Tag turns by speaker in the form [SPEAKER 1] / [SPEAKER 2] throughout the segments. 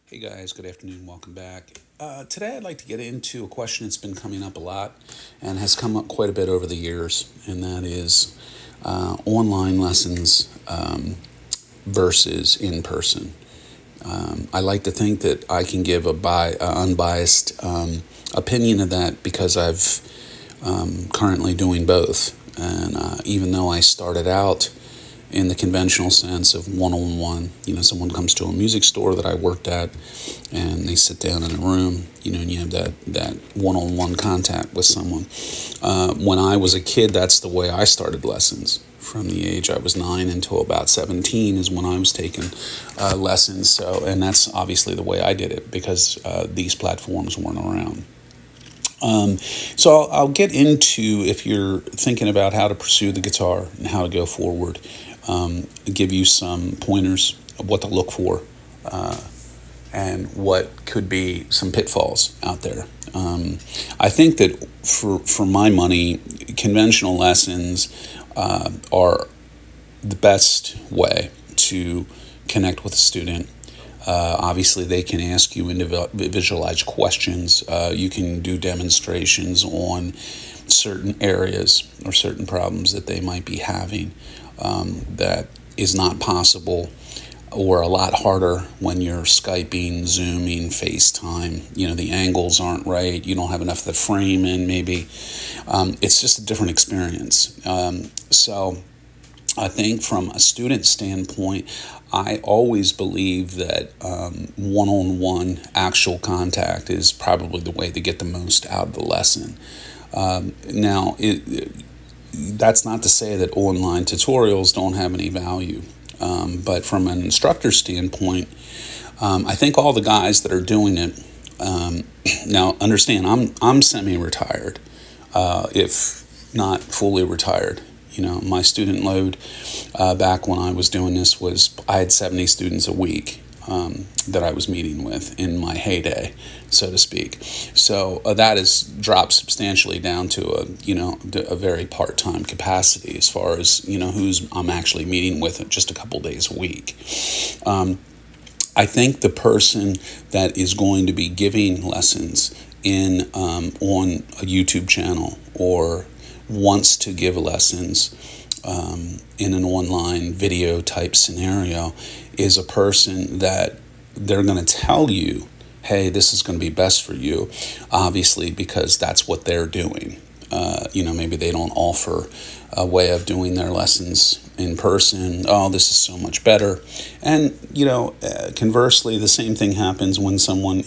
[SPEAKER 1] Hey guys, good afternoon, welcome back. Today I'd like to get into a question that's been coming up a lot and has come up quite a bit over the years, and that is online lessons versus in person. I like to think that I can give a unbiased opinion of that because I've currently doing both. And even though I started out in the conventional sense of one-on-one, someone comes to a music store that I worked at and they sit down in a room, and you have that one-on-one contact with someone. When I was a kid, that's the way I started lessons. From the age I was 9 until about 17 is when I was taking lessons. And that's obviously the way I did it because these platforms weren't around. So I'll get into, if you're thinking about how to pursue the guitar and how to go forward, give you some pointers of what to look for and what could be some pitfalls out there. I think that for my money, conventional lessons are the best way to connect with a student. Obviously, they can ask you individualized questions. You can do demonstrations on certain areas or certain problems that they might be having that is not possible or a lot harder when you're Skyping, Zooming, FaceTime. The angles aren't right. You don't have enough of the frame in, maybe. It's just a different experience. So I think from a student standpoint, I always believe that one-on-one actual contact is probably the way to get the most out of the lesson. Now, that's not to say that online tutorials don't have any value, but from an instructor standpoint, I think all the guys that are doing it, now understand, I'm semi-retired, if not fully retired. My student load back when I was doing this was I had 70 students a week that I was meeting with in my heyday, so to speak. So that has dropped substantially down to a very part-time capacity as far as who's I'm actually meeting with just a couple days a week. I think the person that is going to be giving lessons on a YouTube channel or wants to give lessons in an online video type scenario is a person that they're going to tell you, hey, this is going to be best for you, obviously, because that's what they're doing. Maybe they don't offer a way of doing their lessons in person. Oh, this is so much better. And, conversely, the same thing happens when someone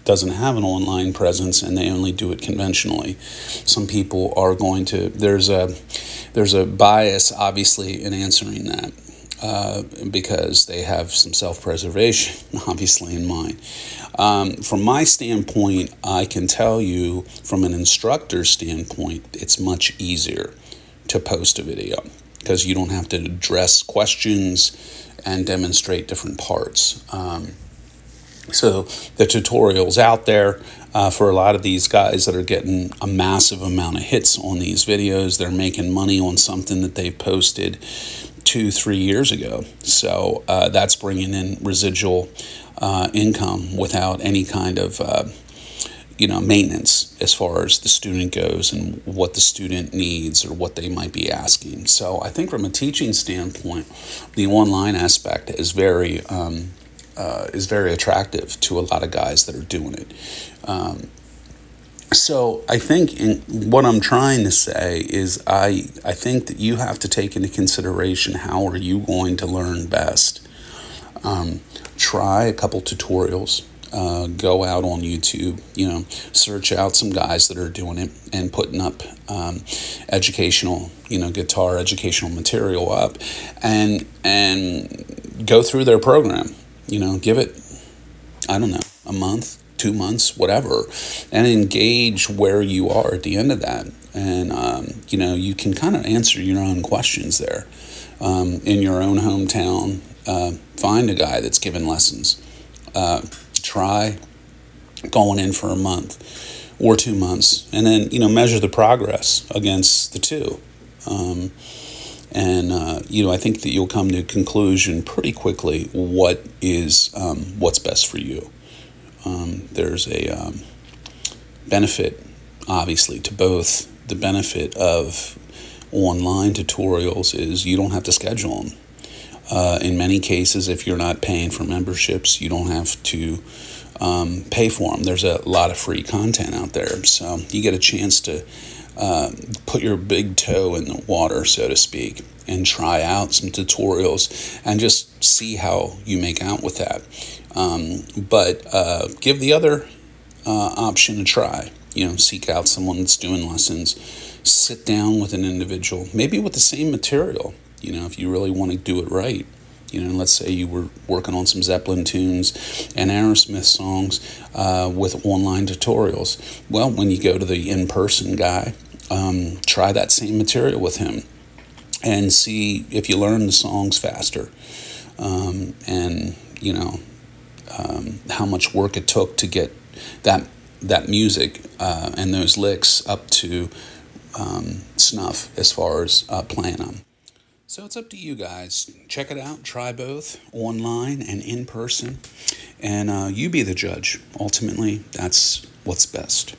[SPEAKER 1] doesn't have an online presence and they only do it conventionally. Some people are going to, there's a bias obviously in answering that because they have some self-preservation obviously in mind. From my standpoint, I can tell you from an instructor's standpoint, it's much easier to post a video because you don't have to address questions and demonstrate different parts. So the tutorials out there for a lot of these guys that are getting a massive amount of hits on these videos, they're making money on something that they posted 2-3 years ago. So that's bringing in residual income without any kind of maintenance as far as the student goes and what the student needs or what they might be asking. So I think from a teaching standpoint, the online aspect is very attractive to a lot of guys that are doing it. So I think what I'm trying to say is I think that you have to take into consideration how are you going to learn best. Try a couple tutorials. Go out on YouTube, search out some guys that are doing it and putting up educational, guitar educational material up and go through their program. Give it, I don't know, a month, 2 months, whatever, and engage where you are at the end of that. And, you can kind of answer your own questions there. In your own hometown, find a guy that's giving lessons. Try going in for a month or 2 months, and then, measure the progress against the two. And I think that you'll come to a conclusion pretty quickly what's best for you. There's a benefit, obviously, to both. The benefit of online tutorials is you don't have to schedule them. In many cases, if you're not paying for memberships, you don't have to pay for them. There's a lot of free content out there, so you get a chance to put your big toe in the water, so to speak, and try out some tutorials and just see how you make out with that. But give the other option a try. Seek out someone that's doing lessons. Sit down with an individual, maybe with the same material. If you really want to do it right. Let's say you were working on some Zeppelin tunes and Aerosmith songs with online tutorials. Well, when you go to the in-person guy, try that same material with him and see if you learn the songs faster, and how much work it took to get that music and those licks up to snuff as far as playing them. So it's up to you guys. Check it out. Try both, online and in person. And you be the judge. Ultimately, that's what's best.